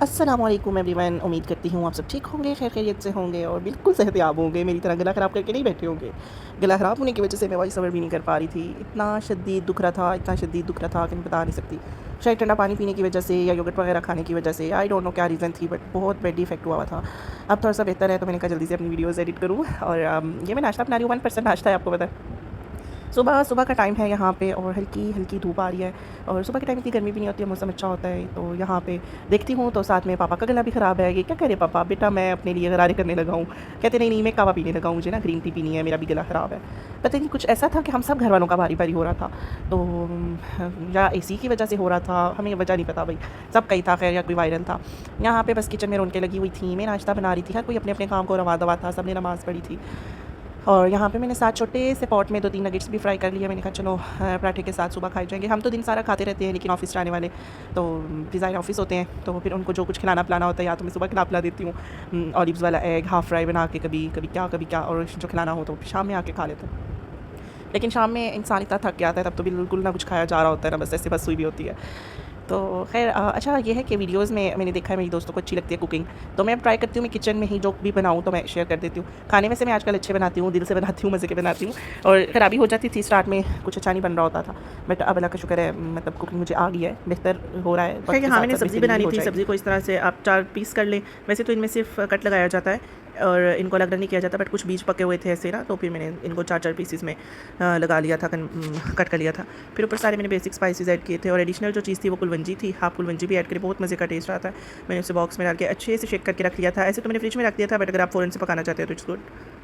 अस्सलाम वालेकुम एवरीवन। उम्मीद करती हूँ आप सब ठीक होंगे, खैर खैरियत से होंगे और बिल्कुल सेहतयाब होंगे, मेरी तरह गला ख़राब करके नहीं बैठे होंगे। गला ख़राब होने की वजह से मैं वॉइस ओवर भी नहीं कर पा रही थी। इतना शदीद दुख रहा था, इतना शदीद दुख रहा था कि मैं बता नहीं सकती। शायद ठंडा पानी पीने की वजह से या योगर्ट वगैरह खाने की वजह से, आई डोंट नो क्या रीज़न थी, बट बहुत बैड इफेक्ट हुआ था। अब थोड़ा सा बेहतर है तो मैंने कहा जल्दी से अपनी वीडियोज़ एडिट करूँ और ये मैं नाश्ता बना रही हूँ। 1% नाश्ता है, आपको पता है। सुबह सुबह का टाइम है यहाँ पे और हल्की हल्की धूप आ रही है और सुबह के टाइम इतनी गर्मी भी नहीं होती है, मौसम अच्छा होता है। तो यहाँ पे देखती हूँ तो साथ में पापा का गला भी ख़राब है। ये क्या करे पापा, बेटा मैं अपने लिए गरारे करने लगा हूँ। कहते नहीं नहीं मैं कावा पीने लगा हूँ, मुझे ना ग्रीन टी पीनी है, मेरा भी गला ख़राब है। पता नहीं कुछ ऐसा था कि हम सब घर वालों का भारी भारी हो रहा था। तो या एसी की वजह से हो रहा था, हमें वजह नहीं पता भाई, सब कहीं था खैर, या कोई वायरल था। यहाँ पे बस किचन में रौनकें लगी हुई थी, मैं नाश्ता बना रही थी, हर कोई अपने अपने काम को रवा दवा था, सब ने नमाज़ पढ़ी थी। और यहाँ पे मैंने साथ छोटे से पॉट में 2-3 नगेट्स भी फ्राई कर लिया। मैंने कहा चलो पराठे के साथ सुबह खाए जाएंगे। हम तो दिन सारा खाते रहते हैं, लेकिन ऑफिस जाने वाले तो डिज़ाइन ऑफिस होते हैं, तो फिर उनको जो कुछ खिलाना पिलाना होता है, या तो मैं सुबह खिला पिला देती हूँ ऑलिव्स वाला एग हाफ़ फ्राई बना के, कभी कभी क्या, और जो खिलाना हो तो शाम में आके खा लेते हैं। लेकिन शाम में इंसान इतना थक गया आता है, तब तो बिल्कुल ना कुछ खाया जा रहा होता है ना, बस ऐसे बस हुई भी होती है। तो खैर अच्छा ये है कि वीडियोज़ में मैंने देखा है मेरी दोस्तों को अच्छी लगती है कुकिंग, तो मैं अब ट्राई करती हूँ मैं किचन में ही जो भी बनाऊँ तो मैं शेयर कर देती हूँ। खाने में से मैं आजकल अच्छे बनाती हूँ, दिल से बनाती हूँ, मज़े के बनाती हूँ। और खराबी हो जाती थी स्टार्ट में, कुछ अच्छा नहीं बन रहा होता था, बट अब अल्लाह का शुक्र है, मतलब कुकिंग मुझे आ गई है, बेहतर हो रहा है। खैर यहाँ मैंने सब्ज़ी बनानी थी, सब्ज़ी को इस तरह से आप 4 पीस कर लें। वैसे तो इनमें सिर्फ कट लगाया जाता है और इनको अलग नहीं किया जाता, बट कुछ बीज पके हुए थे ऐसे ना, तो फिर मैंने इनको 4-4 पीसेस में लगा लिया था, कट कर लिया था। फिर ऊपर सारे मैंने बेसिक स्पाइसेस ऐड किए थे और एडिशनल जो चीज़ थी वो कुलवंजी थी, हाफ कुलवंजी भी ऐड करी, बहुत मज़े का टेस्ट आता है। मैंने उसे बॉक्स में डाल के अच्छे से शेक करके रख लिया था। ऐसे तो मैंने फ्रिज में रख दिया था, बट अगर आप फ़ौरन से पकाना चाहते हैं तो इट्स गुड।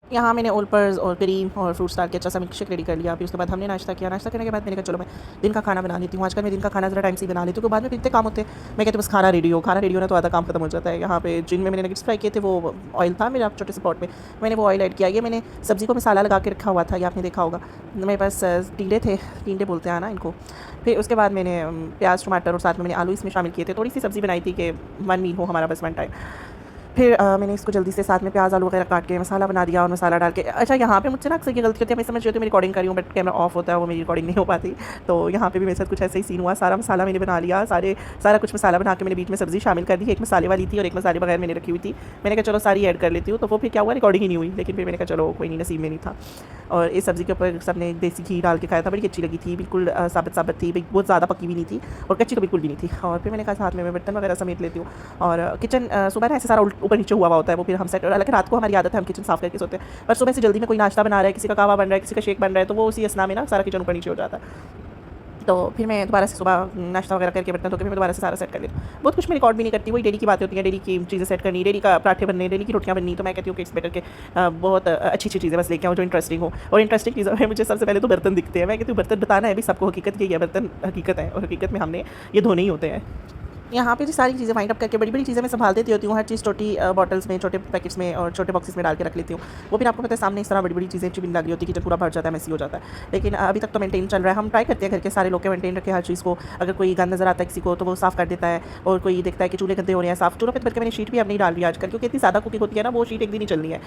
यहाँ मैंने ओलपर्स और क्रीम और फ्रूट्स डाल के अच्छा सा मिल्क शेक रेडी कर लिया। फिर उसके बाद हमने नाश्ता किया। नाश्ता करने के बाद मैंने कहा चलो मैं दिन का खाना बना लेती हूँ। आजकल मैं दिन का खाना ज़रा टाइम से ही बना लेती हूँ, क्योंकि बाद में फिर इतने काम होते हैं। मैं कहती हूँ बस खाना रेडी हो, खाना रेडी हो ना तो आधा काम खत्म हो जाता है। यहाँ पे जिनमें मैंने नगेट्स फ्राई किए थे वो ऑयल था मेरा छोटे से पॉट में, मैंने वो ऑयल ऐड किया। ये मैंने सब्ज़ी को मसाला लगा के रखा हुआ था, ये आपने देखा होगा। मेरे पास टींडे थे, टींडे बोलते हैं ना इनको। फिर उसके बाद मैंने प्याज टमाटर और साथ में मैंने आलू इसमें शामिल किए थे। थोड़ी सी सब्ज़ी बनाई थी कि 1 मील हो हमारा, बस 1 टाइम। फिर मैंने इसको जल्दी से साथ में प्याज आलू वगैरह काट के मसाला बना दिया और मसाला डाल के। अच्छा यहाँ पे मुझसे ना अक्सर ये गलती होती है, मैं समझ रही हूँ मैं रिकॉर्डिंग कर रही हूँ, बट कैमरा ऑफ होता है, वो मेरी रिकॉर्डिंग नहीं हो पाती। तो यहाँ पे भी मेरे साथ कुछ ऐसा ही सीन हुआ। सारा मसाला मैंने बना लिया, सारा कुछ मसाला बना के मैंने बीच में सब्ज़ी शामिल कर दी। एक मसाले वाली थी और एक मसाले बगैर मैंने रखी हुई थी। मैंने कहा चलो सारी ऐड कर लेती हूँ, तो वो फिर क्या हुआ, रिकॉर्डिंग ही नहीं हुई। लेकिन फिर मैंने कहा चलो कोई नहीं, नसीब में नहीं था। और इस सब्ज़ी के ऊपर सबने देसी घी डाल के खाया था, बड़ी अच्छी लगी थी, बिल्कुल साबुत साबुत थी, बहुत ज़्यादा पकी भी नहीं थी और कच्ची तो बिल्कुल भी नहीं थी। और फिर मैंने कहा साथ में मैं बर्तन वगैरह समेट लेती हूँ। और किचन सुबह ना ऐसे सारा ऊपर नीचे हुआ होता है, वो फिर हम सेट, हालांकि रात को हमारी आदत है हम किचन साफ़ करके सोते हैं, पर सुबह से जल्दी में कोई नाश्ता बना रहा है, किसी का कहवा बन रहा है, किसी का शेक बन रहा है, तो वो उसी असना में ना सारा किचन ऊपर नीचे हो जाता है। तो फिर मैं दोबारा से सुबह नाश्ता वगैरह करके बर्तन धो के मैं दोबारा से सारा सेट कर लेती हूँ। बहुत कुछ मैं रिकॉर्ड भी नहीं करती, वही डेली की बातें होती हैं, डेली की चीज़ें सेट करनी, डेली का पराठे बनने, डेली की रोटियाँ बननी। तो मैं कहती हूँ कि इट्स बेटर के बहुत अच्छी अच्छी चीज़ें बस लेके आऊँ जो इंटरेस्टिंग हो। और इंटरेस्टिंग चीज़ों में मुझे सबसे पहले तो बर्तन दिखते हैं। मैं कहती हूँ बर्तन बताना है भी सबको, हकीकत यही है, बर्तन हकीकत है और हकीकत में हमने ये धोने ही होते हैं। यहाँ पे जो सारी चीज़ें वाइंड अप करके बड़ी बड़ी चीज़ें मैं संभाल देती होती हूँ, हर चीज़ छोटी बॉटल्स में, छोटे पैकेट्स में और छोटे बॉक्सेस में डाल के रख लेती हूँ। वो फिर आपको पता है सामने इस तरह बड़ी बड़ी चीज़ें चिबिन लगी होती है, किचन पूरा भर जाता है, मैसी हो जाता है। लेकिन अभी तक तो मेंटेन चल रहा है। हम ट्राई करते हैं घर के सारे लोग के मेंटेन रखें हर चीज़ को। अगर कोई गंद नज़र आता है किसी को तो वो साफ़ कर देता है, और कोई देखता है कि चूल्हे गंदे हो रहे हैं, साफ़ चूल्हों पर करके मैंने शीट भी अब नहीं डाल रही आजकल, क्योंकि इतनी ज़्यादा कुकिंग होती है ना, वो शीट एक दिन ही चलनी है।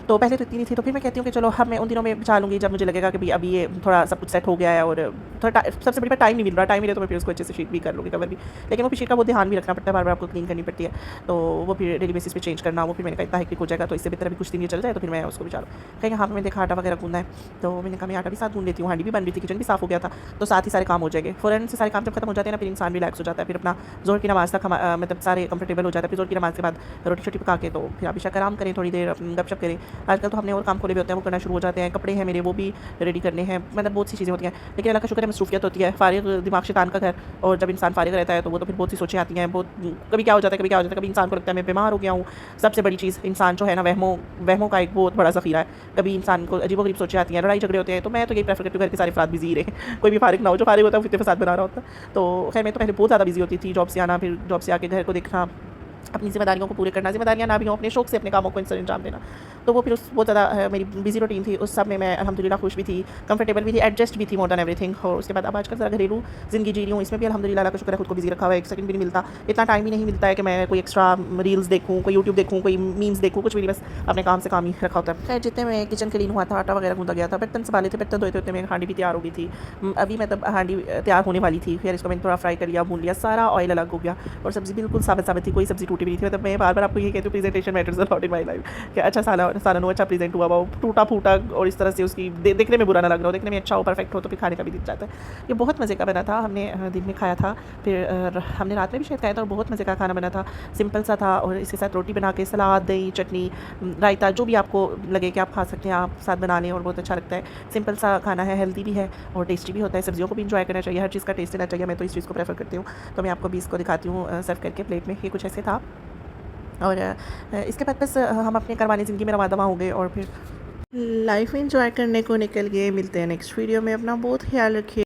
तो पहले तो इतनी नहीं थी, तो फिर मैं कहती हूँ कि चलो अब मैं उन दिनों में बचा लूँगी जब मुझे लगेगा कि भाई अभी ये थोड़ा सब कुछ सेट हो गया है और थोड़ा सबसे बड़ी बात टाइम नहीं मिल रहा। टाइम मिले तो मैं फिर उसको अच्छे से शीट भी कर लूँगी, कवर भी। लेकिन वो फिर शीट का बहुत ध्यान भी रखना पड़ता है, बार बार आपको क्लीन करनी पड़ती है, तो वो फिर डेली बेसिस पे चेंज करना। वो फिर मैंने कहा इतना हेक्टिक हो जाएगा, तो इससे बेहतर अभी कुछ दिन ये चल जाए, तो फिर मैं उसको भी चालू कहीं। यहाँ पे मैंने देखा आटा वगैरह गूंदा है, तो मैंने कहा मैं आटा भी साथ गूंद लेती हूँ। हांडी भी बन रही थी, किचन भी साफ़ हो गया था, तो साथ ही सारे काम हो जाएंगे। फ़ौरन से सारे काम जब खत्म हो जाते हैं ना, फिर इंसान रिलैक्स हो जाता है। फिर अपना ज़ोहर की नमाज़ तक मतलब सारे कंफर्टेबल हो जाता है। फिर ज़ोहर की नमाज़ के बाद रोटी छोटी पका के तो फिर आप इशा आराम करें, थोड़ी देर गपशप करें। आजकल तो हमने और काम खोले भी होते हैं, वो करना शुरू हो जाते हैं। कपड़े हैं मेरे, वो भी रेडी करने हैं, मतलब बहुत सी चीज़ें होती हैं। लेकिन अल्लाह का शुक्र है मसरूफियत होती है, फारिग दिमाग शैतान का घर। और जब इंसान फारिग रहता है तो वो तो फिर बहुत सी सोचें आती हैं, बहुत कभी क्या हो जाता है, कभी क्या हो जाता है, कभी इंसान को लगता है मैं बीमार हो गया हूँ। सबसे बड़ी चीज़ इंसान जो है ना, वहमों का एक बहुत बड़ा ज़ख़ीरा है। कभी इंसान को अजीबोगरीब सोचें आती हैं, लड़ाई झगड़े होते हैं। तो मैं तो यही प्रेफर करती हूँ घर के सारे अफराद बिज़ी रहे, कोई भी फारिग ना हो। जो फारिग होता है वो फितने फसाद बना रहा होता है। तो खैर मैं तो पहले बहुत ज़्यादा बिज़ी होती थी, जॉब से आना, फिर जॉब से आके घर को देखना, अपनी ज़िम्मेदारियों को पूरे करना, ज़िम्मेदारियाँ ना भी हों, अपने शौक से अपने कामों को अंजाम देना। तो वो फिर उस बहुत ज़्यादा मेरी बिज़ी रूटीन थी, उस सब में मैं अल्हम्दुलिल्लाह खुश भी थी, कंफर्टेबल भी थी, एडजस्ट भी थी मोर देन एवरीथिंग। और उसके बाद अब आजकल ज़रा घरेलू ज़िंदगी जी रही हूँ, इसमें भी अल्हम्दुलिल्लाह अल्लाह का शुक्र है खुद को बिज़ी रखा हुआ है, एक सेकंड भी नहीं मिलता, इतना टाइम ही नहीं मिलता है कि मैं कोई एक्स्ट्रा रील्स देखूँ, कोई यूट्यूब देखूँ, कोई मीम्स देखूँ, कुछ भी नहीं, बस अपने काम से काम ही रखा होता है। खैर जितने में किचन क्लीन हुआ था, आटा वगैरह गूँधा गया था, बर्तन संभाले थे, बर्तन धोते-धोते मेरी हांडी भी तैयार हो गई थी। अभी मतलब हांडी तैयार होने वाली थी, फिर इसको मैंने थोड़ा फ्राई कर लिया, भून लिया, सारा ऑयल अलग हो गया और सब्ज़ी बिल्कुल साबित-साबित थी, कोई सब्ज़ी टूटी भी नहीं थी। मतलब मैं बार-बार आपको ये कहती हूँ presentation matters a lot in my life कि अच्छा सालन हो, अच्छा प्रेज़ेंट हुआ हो, टूटा-फूटा और इस तरह से उसकी देखने में बुरा ना लग रहा हो, देखने में अच्छा हो, परफेक्ट हो तो फिर खाने का भी दिल चाहता है। ये बहुत मज़े का बना था, हमने दिन में खाया था, फिर हमने रात में भी शायद खाया था और बहुत मज़े का खाना बना था, सिंपल सा था और इसके साथ रोटी बना के सलाद, दही, चटनी, रायता जो भी आपको लगे कि आप खा सकते हैं, आप साथ बना लें और बहुत अच्छा लगता है। सिंपल सा खाना है, हेल्दी भी है और टेस्टी भी होता है, सब्जियों को भी एंजॉय करना चाहिए, हर चीज़ का टेस्ट लेना चाहिए, मैं तो इस चीज़ को प्रेफर करती हूँ। तो मैं आपको भी इसको दिखाती हूँ सर्व करके प्लेट में, ये कुछ ऐसे था। और इसके बाद बस हम अपने घर वाली ज़िंदगी में रवा-दवा हो गए और फिर लाइफ एंजॉय करने को निकल गए। मिलते हैं नेक्स्ट वीडियो में, अपना बहुत ख्याल रखिए।